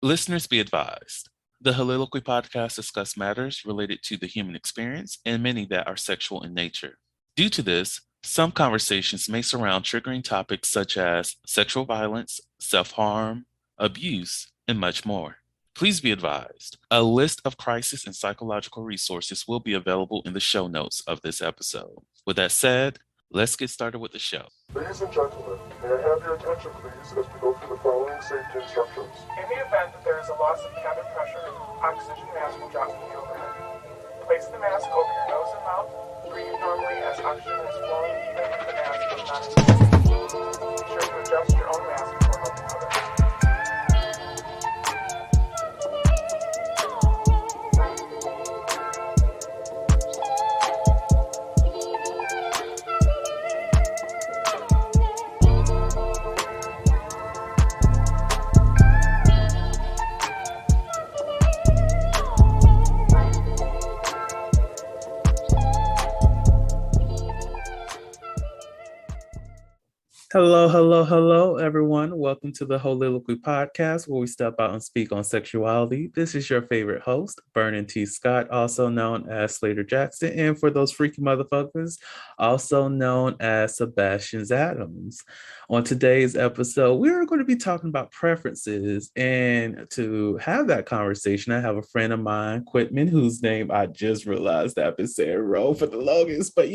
Listeners be advised. The Soliloquy podcast discuss matters related to the human experience and many that are sexual in nature. Due to this, some conversations may surround triggering topics such as sexual violence, self-harm, abuse, and much more. Please be advised, a list of crisis and psychological resources will be available in the show notes of this episode. With that said, let's get started with the show. Ladies and gentlemen, may I have your attention please as we go through the following safety instructions. In the event that there is a loss of cabin pressure, oxygen mask will drop from the overhead. Place the mask over your nose and mouth. Breathe normally as oxygen is flowing even if the mask is not inflated. Be sure to adjust your own mask before helping others. Hello, everyone. Welcome to the Soliloquy podcast, where we step out and speak on sexuality. This is your favorite host, Vernon T. Scott, also known as Slaytor Jackson, and for those freaky motherfuckers, also known as Sebastian Adams. On today's episode, we're going to be talking about preferences, and to have that conversation, I have a friend of mine, Quitman, whose name I just realized I've been saying wrong for the longest, but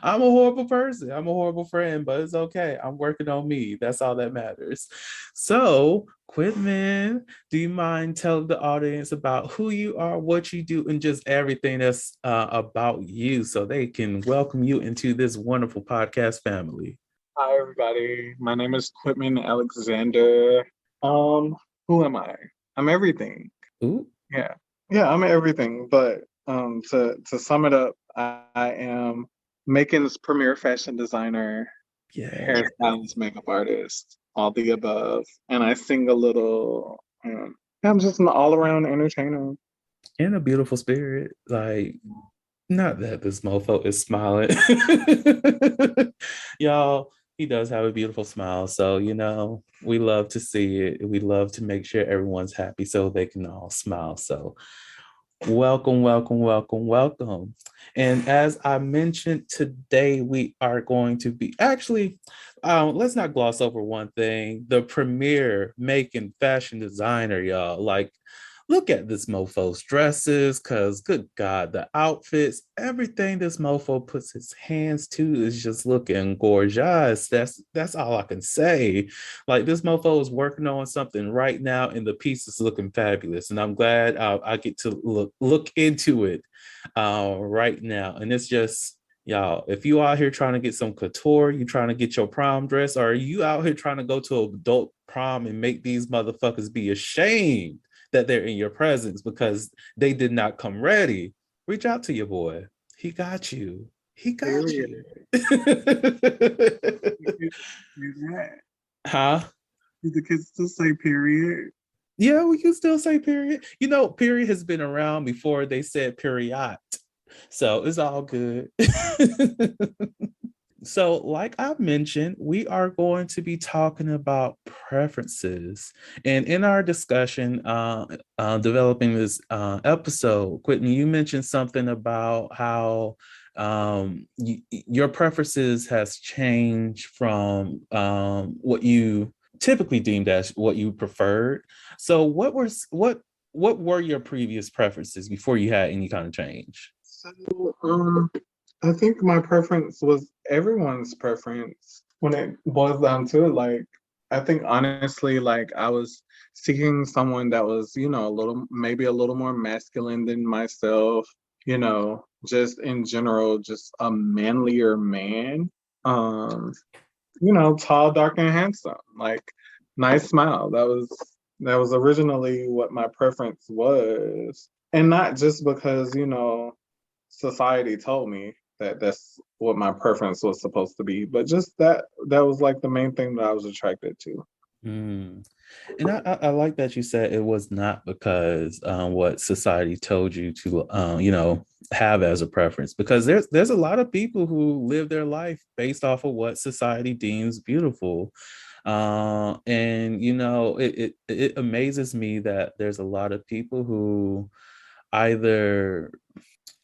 I'm a horrible person. I'm a horrible friend, but it's okay. I'm working on me. That's all that matters. So, Quitman, do you mind telling the audience about who you are, what you do, and just everything that's about you so they can welcome you into this wonderful podcast family? Hi, everybody. My name is Quitman Alexander. Who am I? I'm everything. Ooh. Yeah, I'm everything. But to sum it up, I am Macon's premier fashion designer, hairstylist, makeup artist, all the above. And I sing a little. I'm just an all-around entertainer. In a beautiful spirit. Like, not that this mofo is smiling. Y'all, he does have a beautiful smile. So, we love to see it. We love to make sure everyone's happy so they can all smile. So, welcome. And as I mentioned, today we are going to be let's not gloss over one thing. The premier Macon fashion designer, y'all. Like, look at this mofo's dresses, because good God, the outfits, everything this mofo puts his hands to is just looking gorgeous. That's all I can say. Like, this mofo is working on something right now, and the piece is looking fabulous. And I'm glad I get to look into it right now. And it's just, y'all, if you out here trying to get some couture, you trying to get your prom dress, or are you out here trying to go to an adult prom and make these motherfuckers be ashamed that they're in your presence because they did not come ready, reach out to your boy. He got you. You. Huh? Do the kids still say period? Yeah, we can still say period. Period has been around before they said period. So it's all good. So, like I mentioned, we are going to be talking about preferences. And in our discussion, developing this episode, Whitney, you mentioned something about how your preferences has changed from what you typically deemed as what you preferred. So what were your previous preferences before you had any kind of change? So, I think my preference was everyone's preference when it boils down to it. Like, I think honestly, like, I was seeking someone that was, maybe a little more masculine than myself, just in general, just a manlier man, tall, dark, and handsome, like, nice smile. That was originally what my preference was. And not just because, society told me that's what my preference was supposed to be, but just that was like the main thing that I was attracted to. And I like that you said it was not because what society told you to have as a preference, because there's a lot of people who live their life based off of what society deems beautiful. And you know, it amazes me that there's a lot of people who either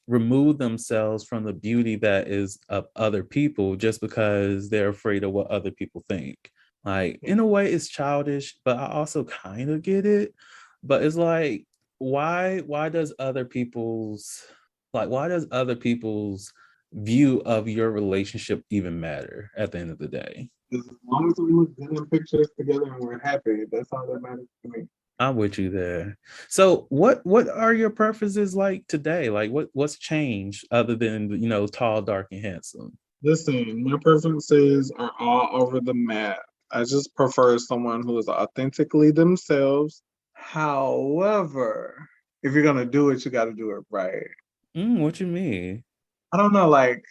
remove themselves from the beauty that is of other people just because they're afraid of what other people think. Like, in a way, it's childish, but I also kind of get it. But it's like, why does other people's why does other people's view of your relationship even matter at the end of the day? As long as we look good in pictures together and we're happy, that's all that matters to me. I'm with you there. So what are your preferences like today? Like what's changed other than, you know, tall, dark, and handsome? Listen, my preferences are all over the map. I just prefer someone who is authentically themselves. However, if you're gonna do it, you got to do it right. What you mean? I don't know, like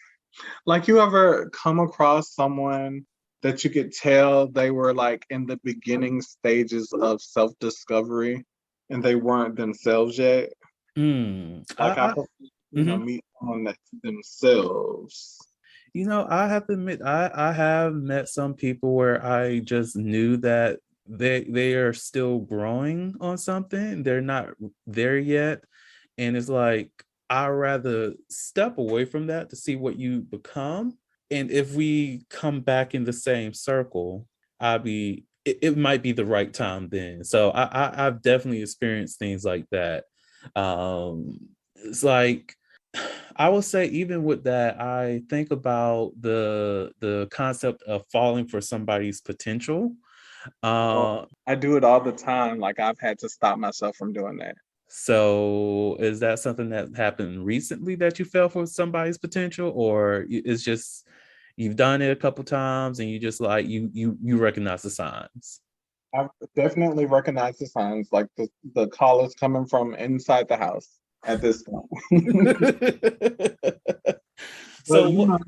you ever come across someone that you could tell they were like in the beginning stages of self-discovery and they weren't themselves yet? Like I I prefer, mhm. meet someone that's themselves. You know, I have to admit, I have met some people where I just knew that they are still growing on something. They're not there yet. And it's like I'd rather step away from that to see what you become. And if we come back in the same circle, it might be the right time then. So I've definitely experienced things like that. It's like I will say, even with that, I think about the concept of falling for somebody's potential. Oh, Uh, I do it all the time. Like I've had to stop myself from doing that. so is that something that happened recently that you fell for somebody's potential, or it's just you've done it a couple times and you just like you recognize the signs? I've definitely recognized the signs, like the call is coming from inside the house at this point. But So what?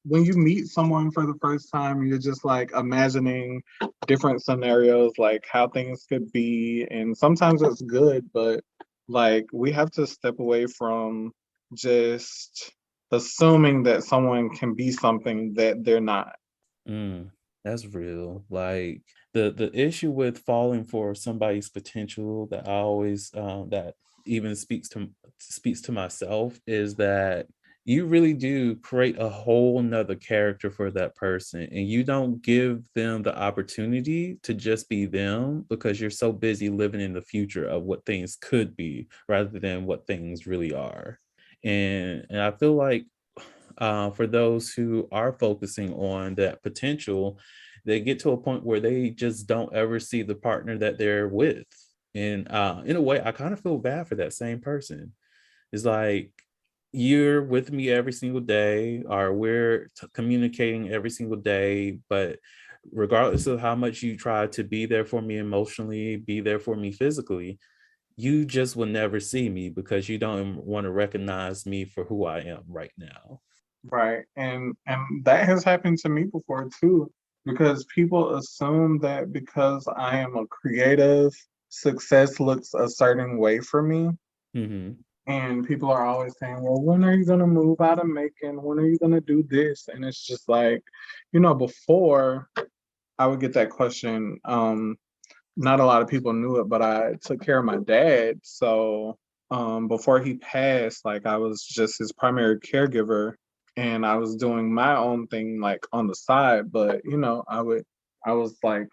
when you meet someone for the first time, you're just like imagining different scenarios, like how things could be. And sometimes it's good, but like we have to step away from just assuming that someone can be something that they're not. Mm, that's real. Like the issue with falling for somebody's potential that I always that even speaks to myself is that you really do create a whole nother character for that person, and you don't give them the opportunity to just be them because you're so busy living in the future of what things could be rather than what things really are. And I feel like for those who are focusing on that potential, they get to a point where they just don't ever see the partner that they're with. And in a way, I kind of feel bad for that same person. It's like you're with me every single day, or we're communicating every single day, but regardless of how much you try to be there for me emotionally, be there for me physically, you just will never see me because you don't want to recognize me for who I am right now. Right. And that has happened to me before too, because people assume that because I am a creative, success looks a certain way for me. Hmm. And people are always saying, well, when are you going to move out of Macon? When are you going to do this? And it's just like, before I would get that question, not a lot of people knew it, but I took care of my dad. So before he passed, like I was just his primary caregiver and I was doing my own thing like on the side. But, I was like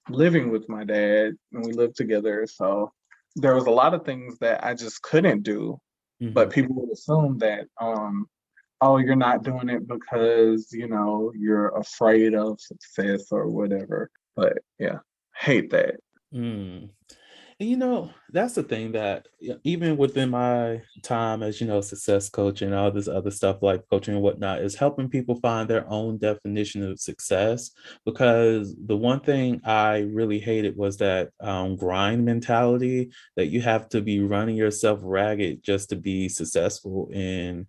living with my dad and we lived together. So there was a lot of things that I just couldn't do. But Hmm. people would assume that, oh, you're not doing it because, you're afraid of success or whatever. But yeah, hate that. Mm. And you know, that's the thing that even within my time as, you know, success coach and all this other stuff like coaching and whatnot is helping people find their own definition of success. Because the one thing I really hated was that grind mentality that you have to be running yourself ragged just to be successful. And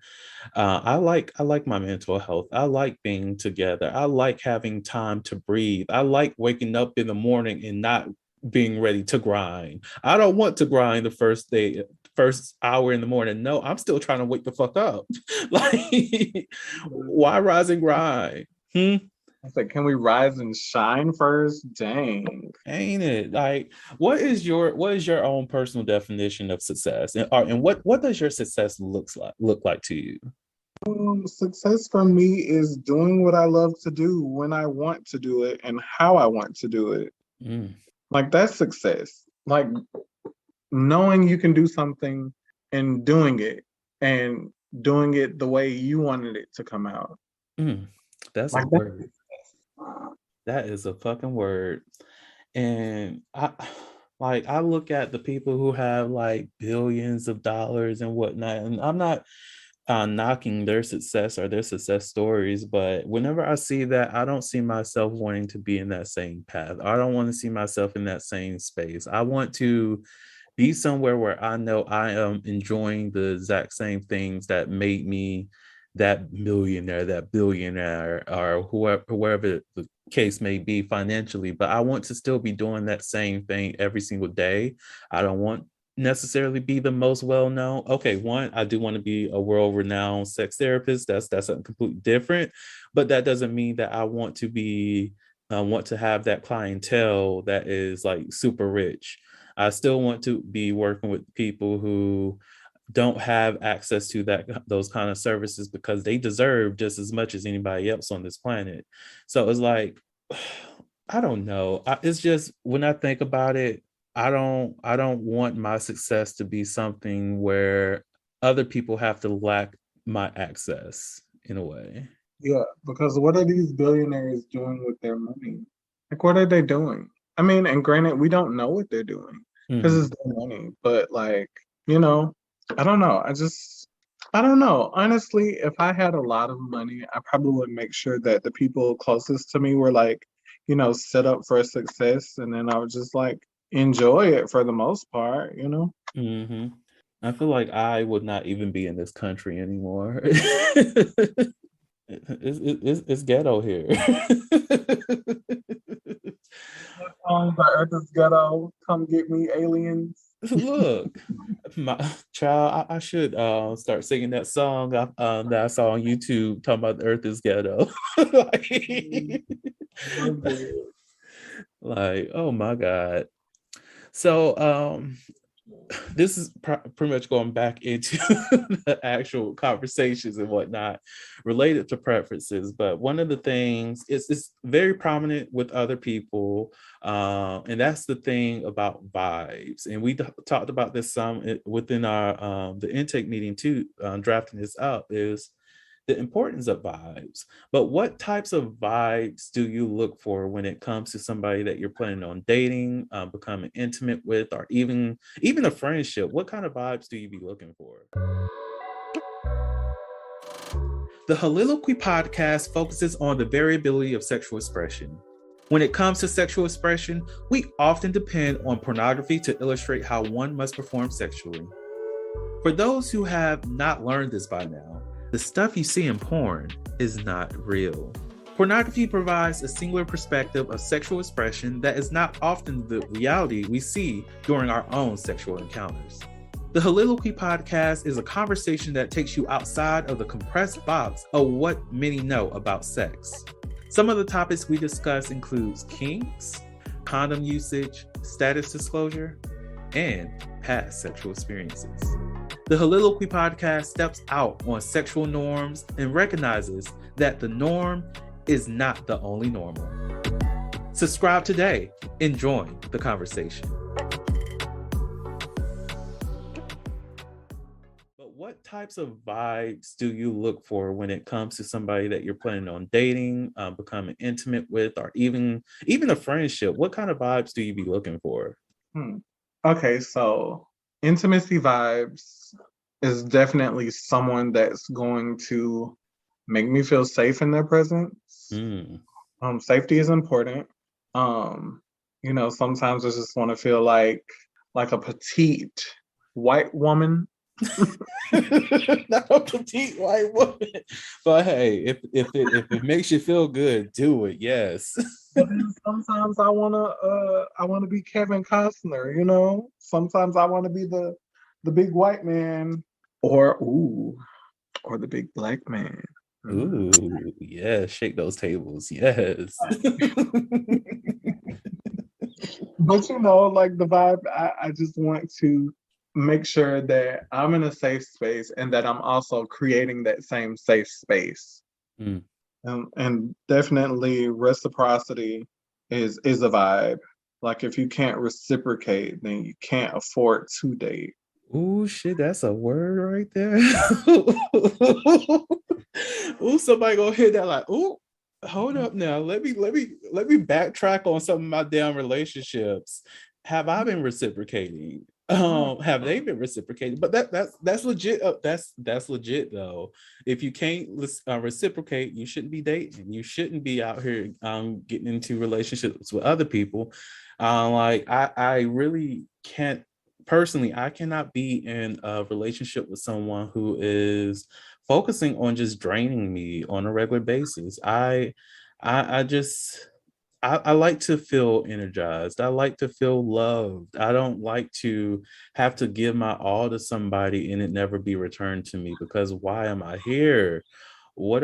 I like my mental health. I like being together. I like having time to breathe. I like waking up in the morning and not being ready to grind. I don't want to grind the first hour in the morning. No, I'm still trying to wake the fuck up. Like, why rise and grind? Hmm? It's like, can we rise and shine first? Dang. Ain't it? Like, what is your own personal definition of success? And what does your success look like to you? Success for me is doing what I love to do when I want to do it and how I want to do it. Mm, Like that's success. Like knowing you can do something and doing it the way you wanted it to come out. mm. That's a Like that's word. success. That is a fucking word. And I look at the people who have like billions of dollars and whatnot, and I'm not knocking their success or their success stories, but whenever I see that, I don't see myself wanting to be in that same path. I don't want to see myself in that same space. I want to be somewhere where I know I am enjoying the exact same things that made me that millionaire, that billionaire, or wherever the case may be financially. But I want to still be doing that same thing every single day. I don't want necessarily be the most well known. Okay, one, I do want to be a world renowned sex therapist. That's something completely different. But that doesn't mean that I want to be want to have that clientele that is like super rich. I still want to be working with people who don't have access to those kind of services because they deserve just as much as anybody else on this planet. So it's like, I don't know. It's just when I think about it, I don't want my success to be something where other people have to lack my access in a way. Yeah, because what are these billionaires doing with their money? Like, what are they doing? I mean, and granted, we don't know what they're doing because Mhm. it's their money, but like, you know, I don't know. I don't know. Honestly, if I had a lot of money, I probably would make sure that the people closest to me were like, set up for success, and then I would just like enjoy it for the most part, you know? Mhm. I feel like I would not even be in this country anymore. It's ghetto here. The earth is ghetto. Come get me, aliens. Look, my child, I should start singing that song that I saw on YouTube talking about the earth is ghetto. like, Love it. like, oh my God. So this is pretty much going back into the actual conversations and whatnot related to preferences. But one of the things is it's very prominent with other people, and that's the thing about vibes. And we talked about this some within our the intake meeting too. Drafting this up is the importance of vibes. But what types of vibes do you look for when it comes to somebody that you're planning on dating, becoming intimate with, or even a friendship? What kind of vibes do you be looking for? The Holiloquy podcast focuses on the variability of sexual expression. When it comes to sexual expression, we often depend on pornography to illustrate how one must perform sexually. For those who have not learned this by now, the stuff you see in porn is not real. Pornography provides a singular perspective of sexual expression that is not often the reality we see during our own sexual encounters. The Holiloquy podcast is a conversation that takes you outside of the compressed box of what many know about sex. Some of the topics we discuss includes kinks, condom usage, status disclosure, and past sexual experiences. The Holiloquy podcast steps out on sexual norms and recognizes that the norm is not the only normal. Subscribe today and join the conversation. But what types of vibes do you look for when it comes to somebody that you're planning on dating, becoming intimate with, or even a friendship? What kind of vibes do you be looking for? Okay, so intimacy vibes is definitely someone that's going to make me feel safe in their presence. Mm. Safety is important. Um, sometimes I just want to feel like a petite white woman. Not a petite white woman, but hey, if it makes you feel good, do it. Yes. But then sometimes I wanna be Kevin Costner, you know? Sometimes I wanna be the big white man or the big black man. Ooh, yeah, shake those tables. Yes. But like the vibe, I just want to make sure that I'm in a safe space and that I'm also creating that same safe space. Mm. And definitely reciprocity is a vibe. Like if you can't reciprocate, then you can't afford to date. Ooh, shit, that's a word right there. Ooh, somebody gonna hit that like, ooh, hold up now. Let me backtrack on some of my damn relationships. Have I been reciprocating? Have they been reciprocating? But that's legit. That's legit though. If you can't reciprocate, you shouldn't be dating. You shouldn't be out here getting into relationships with other people. Like I really can't personally, I cannot be in a relationship with someone who is focusing on just draining me on a regular basis. I just I like to feel energized. I like to feel loved. I don't like to have to give my all to somebody and it never be returned to me because why am I here? What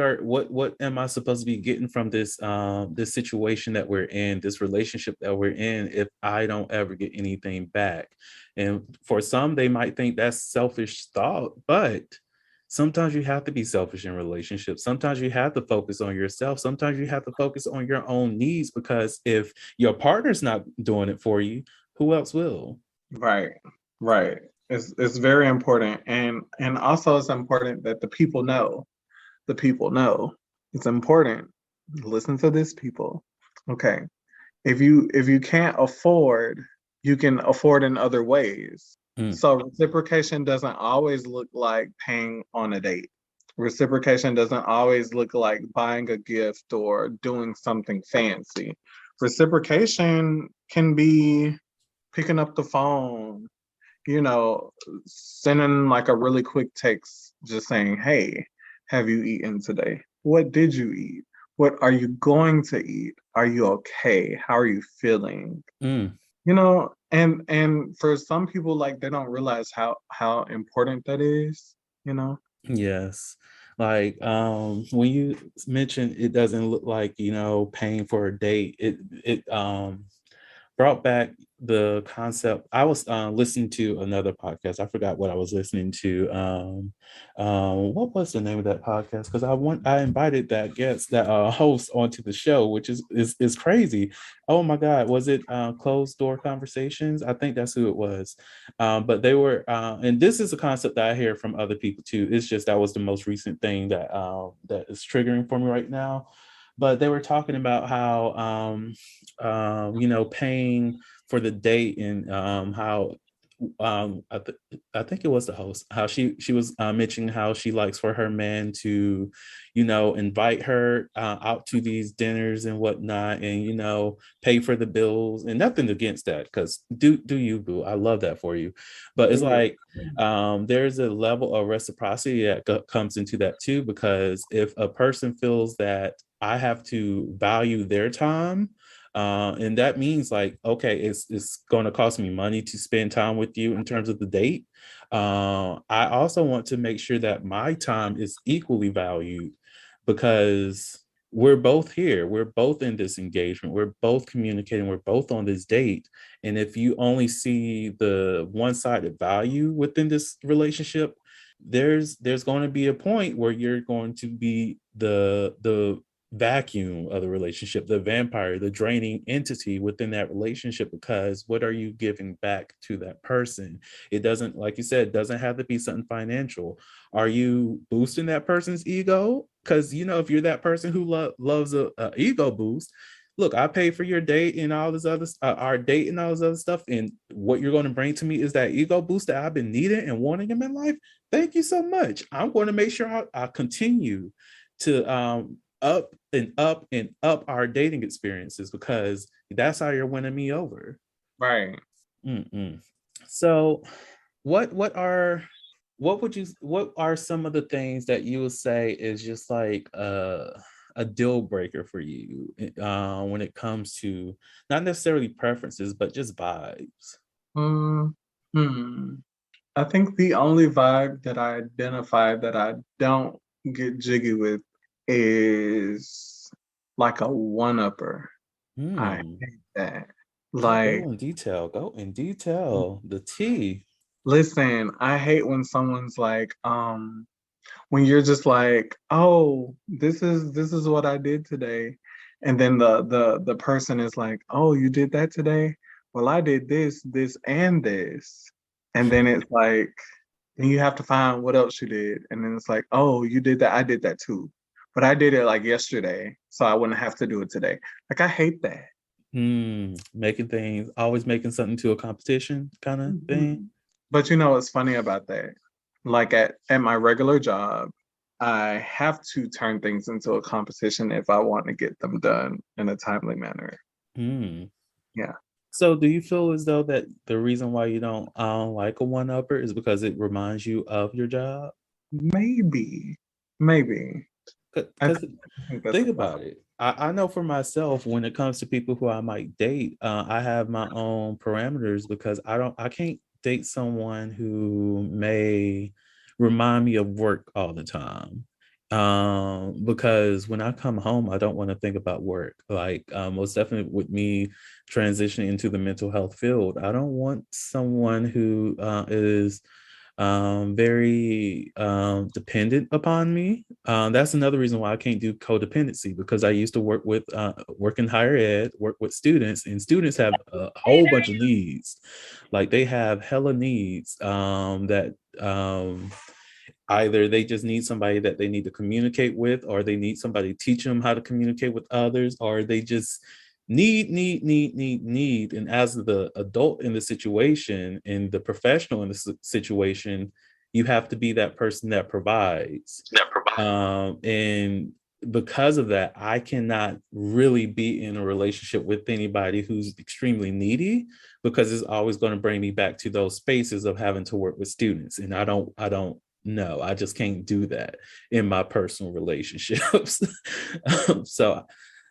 am I supposed to be getting from this situation that we're in, this relationship that we're in, if I don't ever get anything back? And for some, they might think that's selfish thought, but sometimes you have to be selfish in relationships. Sometimes you have to focus on yourself. Sometimes you have to focus on your own needs because if your partner's not doing it for you, who else will? Right, right. It's very important, and also it's important that the people know. The people know. It's important. Listen to this, people. Okay. If you can't afford, you can afford in other ways. Mm, So reciprocation doesn't always look like paying on a date. Reciprocation doesn't always look like buying a gift or doing something fancy. Reciprocation can be picking up the phone, you know, sending like a really quick text just saying, "Hey, have you eaten today? What did you eat? What are you going to eat? Are you okay? How are you feeling?" mm. And for some people, like they don't realize how important that is. Yes. Like when you mentioned it doesn't look like, paying for a date, it brought back the concept. I was listening to another podcast. I forgot what I was listening to. What was the name of that podcast? Because I invited that guest, that host onto the show, which is crazy. Oh my God, was it Closed Door Conversations? I think that's who it was. But they were, and this is a concept that I hear from other people too. It's just that was the most recent thing that is triggering for me right now. But they were talking about how paying for the date and how I think it was the host, how she was mentioning how she likes for her man to, invite her out to these dinners and whatnot, and pay for the bills, and nothing against that, because do you, boo? I love that for you, but it's like there's a level of reciprocity that comes into that too, because if a person feels that I have to value their time, and that means like, okay, it's going to cost me money to spend time with you in terms of the date. I also want to make sure that my time is equally valued, because we're both here. We're both in this engagement. We're both communicating. We're both on this date. And if you only see the one-sided value within this relationship, there's going to be a point where you're going to be the vacuum of the relationship, the vampire, the draining entity within that relationship, because what are you giving back to that person? It doesn't, like you said, doesn't have to be something financial. Are you boosting that person's ego? Because if you're that person who loves a ego boost, look, I pay for your date and all this other our date and all this other stuff, and what you're going to bring to me is that ego boost that I've been needing and wanting in my life. Thank you so much. I'm going to make sure I continue to up and up and up our dating experiences, because that's how you're winning me over. Right. Mm-mm. So what are some of the things that you would say is just like a deal breaker for you when it comes to not necessarily preferences but just vibes? Mm, hmm. I think the only vibe that I identify that I don't get jiggy with is like a one-upper. I Hmm. hate that. Go Like, in detail. Go in detail. The tea. listen, I hate when someone's like, when you're just like, oh, this is what I did today. And then the person is like, oh, you did that today? Well, I did this, and this. And then it's like, then you have to find what else you did. And then it's like, oh, you did that. I did that too. But I did it like yesterday, so I wouldn't have to do it today. Like, I hate that. Making things, always making something to a competition kind of thing. Mhm. But you know what's funny about that? Like at my regular job, I have to turn things into a competition if I want to get them done in a timely manner. Hmm. Yeah. So, do you feel as though that the reason why you don't like a one upper is because it reminds you of your job? Maybe. Maybe. I Because think that's think a about problem. it. I know for myself, when it comes to people who I might date, I have my own parameters because I can't date someone who may remind me of work all the time. Because when I come home, I don't want to think about work. Like, most definitely with me transitioning into the mental health field, I don't want someone who is very dependent upon me. That's another reason why I can't do codependency, because I used to work in higher ed, work with students, and students have a whole bunch of needs. Like they have hella needs that either they just need somebody that they need to communicate with, or they need somebody to teach them how to communicate with others, or they just need. And as the adult in the situation and the professional in the situation, you have to be that person that provides. And because of that, I cannot really be in a relationship with anybody who's extremely needy, because it's always going to bring me back to those spaces of having to work with students. And I don't know. I just can't do that in my personal relationships. So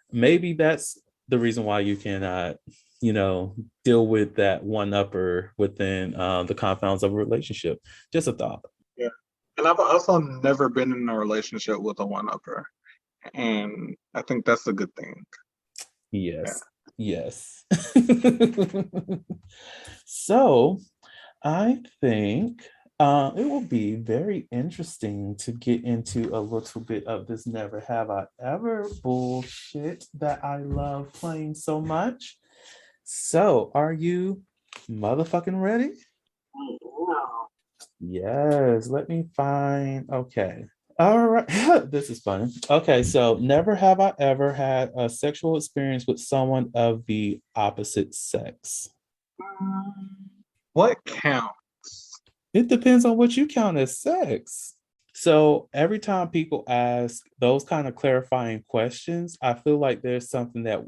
maybe that's the reason why you cannot, you know, deal with that one upper within the confines of a relationship. Just a thought. Yeah. And I've also never been in a relationship with a one-upper. And I think that's a good thing. Yeah. Yes. Yes. So I think it will be very interesting to get into a little bit of this never have I ever bullshit that I love playing so much. So, are you motherfucking ready? Yes, let me find. Okay. All right. This is funny. Okay, so never have I ever had a sexual experience with someone of the opposite sex. What counts? It depends on what you count as sex. So every time people ask those kind of clarifying questions, I feel like there's something that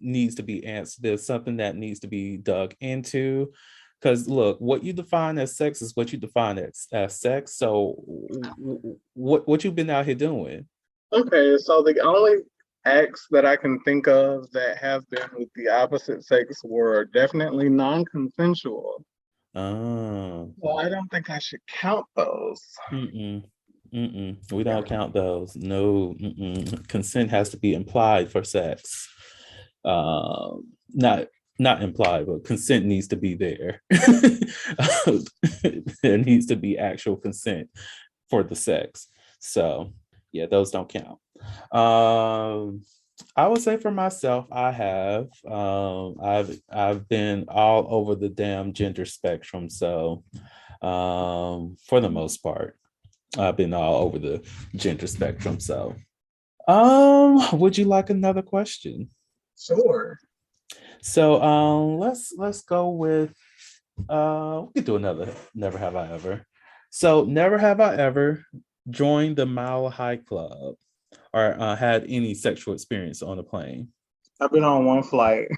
needs to be answered. There's something that needs to be dug into. Because look, what you define as sex is what you define as sex. So what you've been out here doing? Okay, so the only acts that I can think of that have been with the opposite sex were definitely non-consensual. Oh, Well, I don't think I should count those. mm-mm, mm-mm. We Yeah. don't count those. No, consent has to be implied for sex. Not implied, but consent needs to be there. There needs to be actual consent for the sex. So yeah, those don't count. Um, I would say for myself, I have. I've been all over the damn gender spectrum. So for the most part, I've been all over the gender spectrum. So would you like another question? Sure. So let's go with we could do another never have I ever. So never have I ever joined the Mile High Club or had any sexual experience on a plane. I've been on one flight.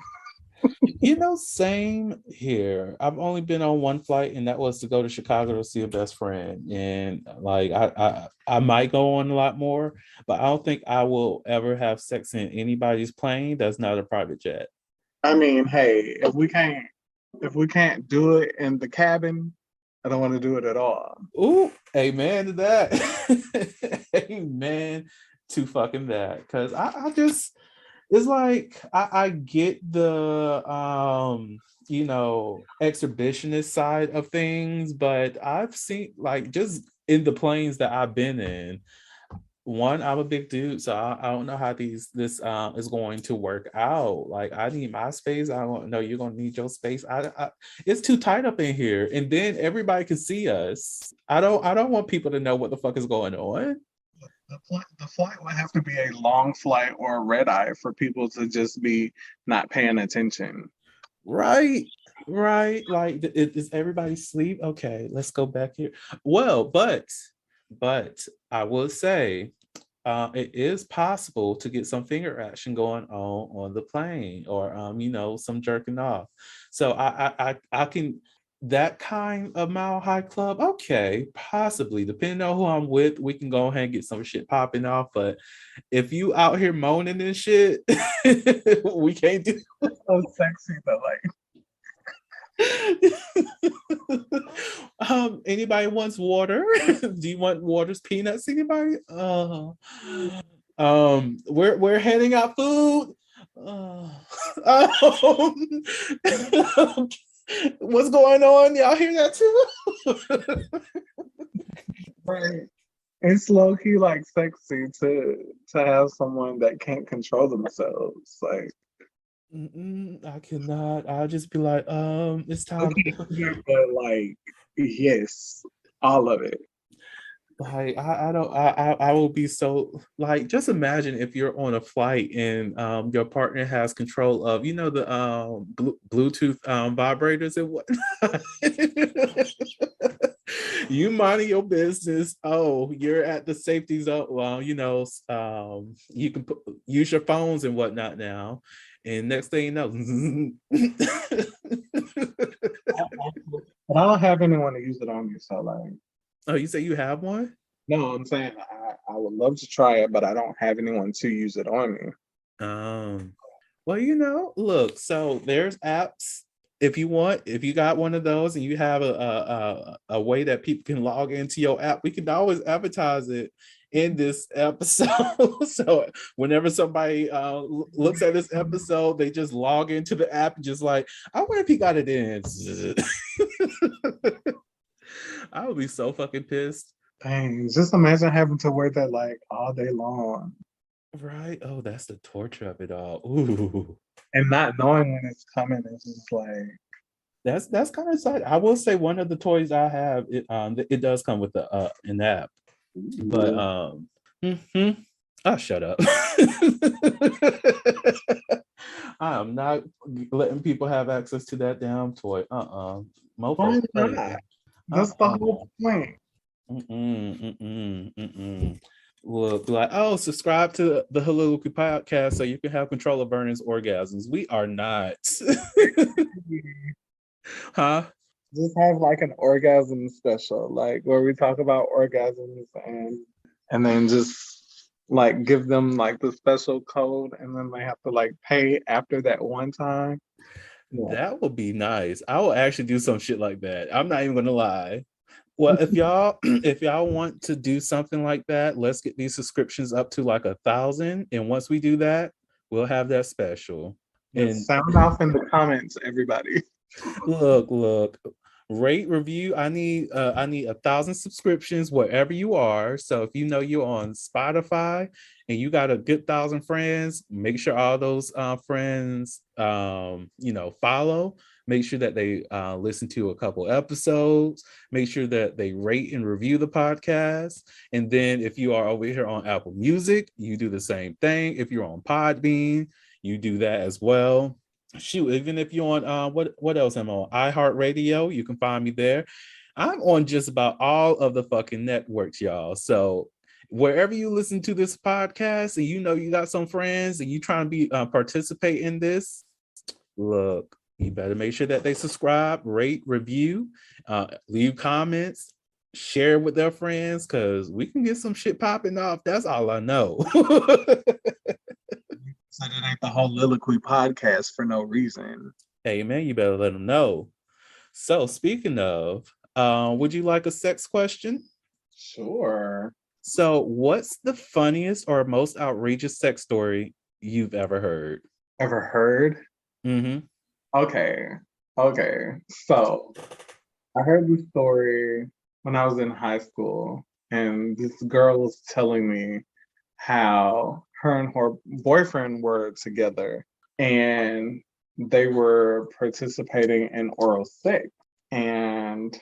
You know, same here. I've only been on one flight, and that was to go to Chicago to see a best friend. And like, I might go on a lot more, but I don't think I will ever have sex in anybody's plane that's not a private jet. I mean, hey, if we can't do it in the cabin, I don't want to do it at all. Ooh, amen to that. Amen too fucking bad. Because I just, it's like I get the exhibitionist side of things, but I've seen like just in the planes that I've been in. One, I'm a big dude, so I don't know how this is going to work out. Like, I need my space. I don't know, you're gonna need your space. It's too tight up in here, and then everybody can see us. I don't want people to know what the fuck is going on. The flight would have to be a long flight or a red eye for people to just be not paying attention. Right, right. Like, is everybody sleep? Okay, let's go back here. Well, but I will say, it is possible to get some finger action going on the plane, or some jerking off. So I can, that kind of mile high club. Okay, possibly depending on who I'm with, we can go ahead and get some shit popping off. But if you out here moaning and shit, we can't do. So sexy, but like, Anybody wants water? Do you want waters, peanuts? Anybody? We're handing out food. What's going on? Y'all hear that too? right. It's low key like sexy to have someone that can't control themselves. Like, I cannot. I'll just be like, it's time. okay, but like, yes, all of it. Like, I don't, I will be so, like, just imagine if you're on a flight and your partner has control of the Bluetooth vibrators and whatnot. You minding your business. Oh, you're at the safety zone. Well, you can use your phones and whatnot now, and next thing you know. But I don't have anyone to use it on me, so like. Oh, you say you have one? No, I'm saying I would love to try it, but I don't have anyone to use it on me. Well, look, so there's apps. If you got one of those and you have a way that people can log into your app, we can always advertise it in this episode. So whenever somebody looks at this episode, they just log into the app and just like, I wonder if he got it in. I would be so fucking pissed. Dang, just imagine having to wear that like all day long. Right? Oh, that's the torture of it all. Ooh. And not knowing when it's coming, it's just like that's kind of sad. I will say one of the toys I have, it does come with an app. But I'll shut up. I am not letting people have access to that damn toy. why not? That's the whole point. Look, like, oh, subscribe to the Soliloquy podcast so you can have control of Vernon's orgasms. We are not. Huh? Just have like an orgasm special, like where we talk about orgasms and then just like give them like the special code, and then they have to like pay after that one time. Yeah. That would be nice. I will actually do some shit like that. I'm not even gonna lie. Well, if y'all want to do something like that, let's get these subscriptions up to like 1,000. And once we do that, we'll have that special. And sound off in the comments, everybody. Look, rate, review. I need 1,000 subscriptions wherever you are. So if you're on Spotify and you got a good 1,000 friends, make sure all those friends follow. Make sure that they listen to a couple episodes. Make sure that they rate and review the podcast. And then if you are over here on Apple Music, you do the same thing. If you're on Podbean, you do that as well. Shoot, even if you're on what else am I on? iHeartRadio, you can find me there. I'm on just about all of the fucking networks, y'all. So wherever you listen to this podcast and you got some friends and you trying to be participate in this, look, you better make sure that they subscribe, rate, review, leave comments, share with their friends, because we can get some shit popping off. That's all I know. Said it ain't the whole Soliloquy podcast for no reason. Hey, man, you better let them know. So speaking of, would you like a sex question? Sure. So, what's the funniest or most outrageous sex story you've ever heard? Ever heard? Mm-hmm. Okay. Okay. So I heard this story when I was in high school, and this girl was telling me how her and her boyfriend were together and they were participating in oral sex, and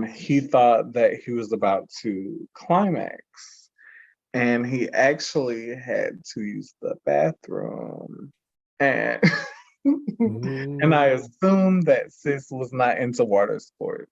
he thought that he was about to climax, and he actually had to use the bathroom, and and I Ooh. assumed that sis was not into water sports.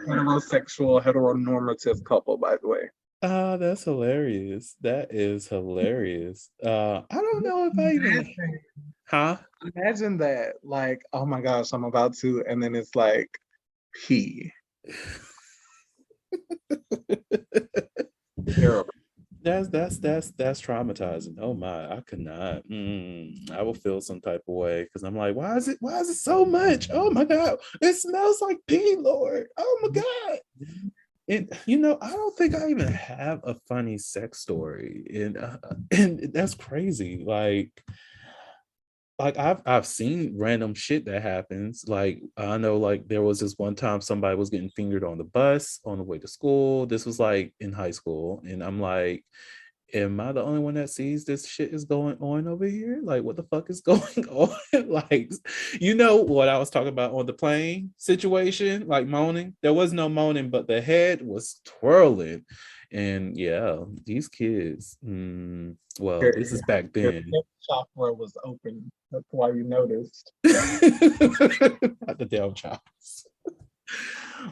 Heterosexual, heteronormative couple, by the way. Ah, that's hilarious. That is hilarious. I don't know if I even, Imagine, huh? imagine that, like, oh my gosh, I'm about to, and then it's like pee. Terrible. That's traumatizing. Oh my, I could not. I will feel some type of way because I'm like, why is it so much? Oh my god, it smells like pee, Lord. Oh my god. And I don't think I even have a funny sex story, and and that's crazy. Like I've seen random shit that happens. Like I know, like there was this one time somebody was getting fingered on the bus on the way to school. This was like in high school, and I'm like, am I the only one that sees this shit is going on over here? Like, what the fuck is going on? Like, what I was talking about on the plane situation, like moaning. There was no moaning, but the head was twirling. And yeah, these kids, well, Your, this is back your then. hip chakra was open. That's why you noticed. Not the damn chops.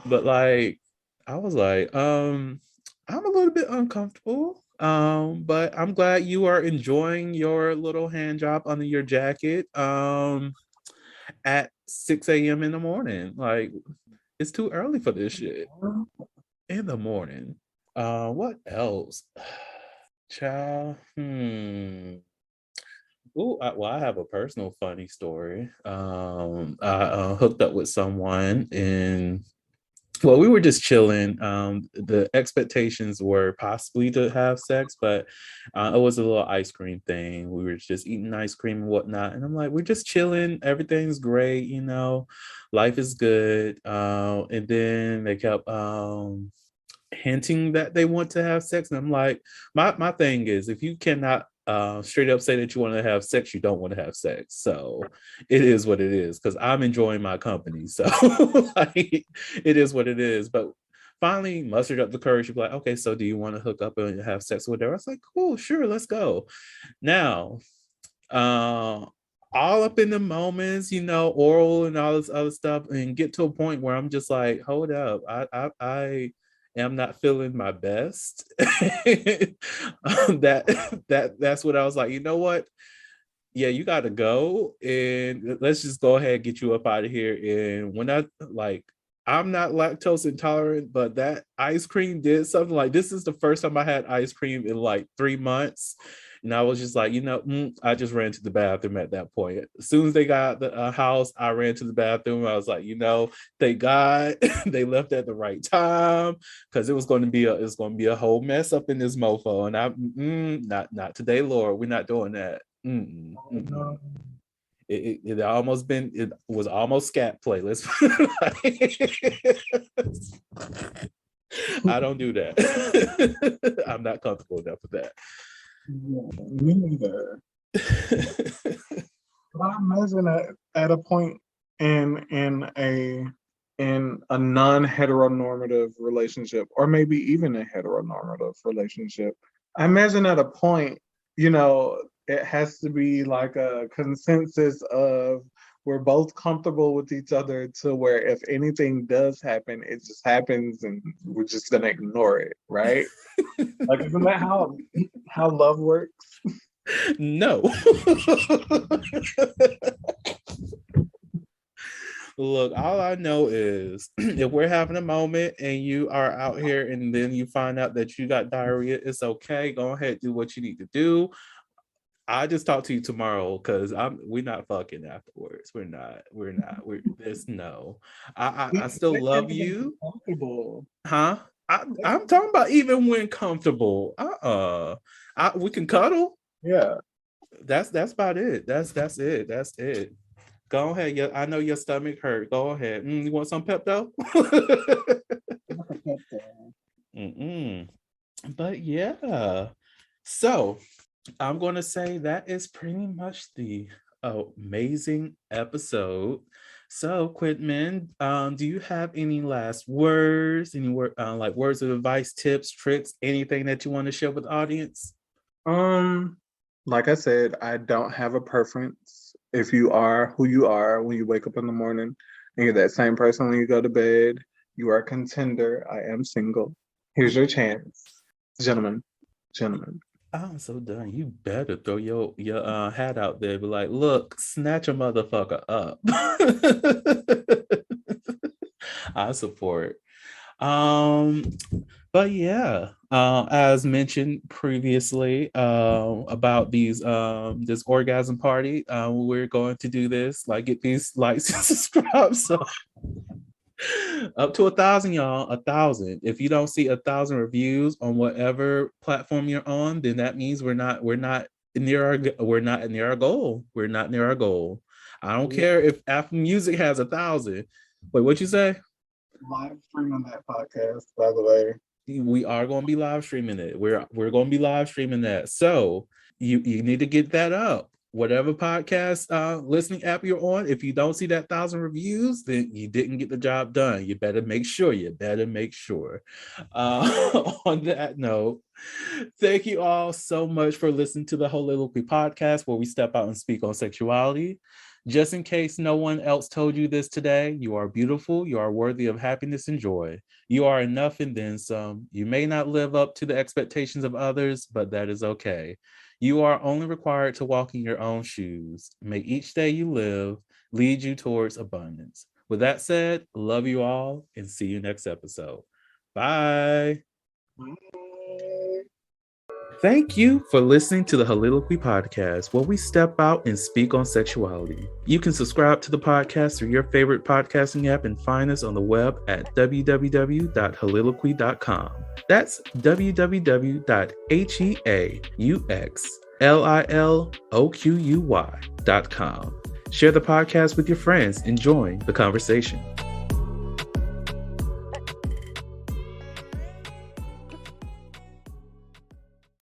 But like, I was like, I'm a little bit uncomfortable. But I'm glad you are enjoying your little hand job under your jacket. At 6 a.m. in the morning. Like, it's too early for this shit. In the morning. What else? Child. Well, I have a personal funny story. I hooked up with someone and well, we were just chilling. The expectations were possibly to have sex, but it was a little ice cream thing. We were just eating ice cream and whatnot. And I'm like, we're just chilling. Everything's great, life is good. And then they kept hinting that they want to have sex. And I'm like, my thing is if you cannot straight up say that you want to have sex, you don't want to have sex. So it is what it is because I'm enjoying my company. So like it is what it is. But finally mustered up the courage to be like, okay, so do you want to hook up and have sex with her? I was like, cool, sure, let's go. Now, uh all up in the moments, oral and all this other stuff, and get to a point where I'm just like, hold up, I am not feeling my best. That's what I was like. You know what? Yeah, you got to go, and let's just go ahead and get you up out of here. And when I'm not lactose intolerant, but that ice cream did something. Like this is the first time I had ice cream in like 3 months. And I was just like, I just ran to the bathroom at that point. As soon as they got the house, I ran to the bathroom. I was like, thank God they left at the right time because it's going to be a whole mess up in this mofo. And not today, Lord. We're not doing that. Mm-mm, mm-mm. It was almost scat play. Let's I don't do that. I'm not comfortable enough with that. Yeah, me neither. But I imagine at a point in a non-heteronormative relationship, or maybe even a heteronormative relationship, I imagine at a point, it has to be like a consensus of we're both comfortable with each other to where if anything does happen, it just happens and we're just gonna ignore it, right? Like, isn't that how love works? No. Look, all I know is if we're having a moment and you are out here and then you find out that you got diarrhea, it's okay. Go ahead, do what you need to do. I just talk to you tomorrow because we're not fucking afterwards. We're this no. I still That can't love even be you. comfortable. Huh? I'm talking about even when comfortable. We can cuddle. Yeah. That's about it. That's it. That's it. Go ahead. Yeah, I know your stomach hurt. Go ahead. You want some Pepto? Mm-mm. But yeah. So I'm going to say that is pretty much the amazing episode. So, Quitman, do you have any last words, like words of advice, tips, tricks, anything that you want to share with the audience? Um, like I said, I don't have a preference. If you are who you are when you wake up in the morning and you're that same person when you go to bed, you are a contender. I am single. Here's your chance. Gentlemen, gentlemen. I'm so done. You better throw your hat out there. Be like, look, snatch a motherfucker up. I support. Um, but yeah, as mentioned previously, about this orgasm party, we're going to do this, like get these likes and subscribe. So up to 1,000, y'all. 1,000. If you don't see 1,000 reviews on whatever platform you're on, then that means we're not near our goal. We're not near our goal. I don't care if Apple Music has 1,000. Wait, what you say? Live streaming that podcast, by the way. We are going to be live streaming it. We're going to be live streaming that. So you need to get that up. Whatever podcast listening app you're on, if you don't see that 1,000 reviews, then you didn't get the job done. You better make sure. On that note, thank you all so much for listening to the Holiloquy podcast, where we step out and speak on sexuality. Just in case no one else told you this today, you are beautiful, you are worthy of happiness and joy. You are enough and then some. You may not live up to the expectations of others, but that is okay. You are only required to walk in your own shoes. May each day you live lead you towards abundance. With that said, love you all and see you next episode. Bye. Thank you for listening to the Holiloquy podcast, where we step out and speak on sexuality. You can subscribe to the podcast through your favorite podcasting app and find us on the web at www.holiloquy.com. That's www.heauxliloquy.com. Share the podcast with your friends and join the conversation.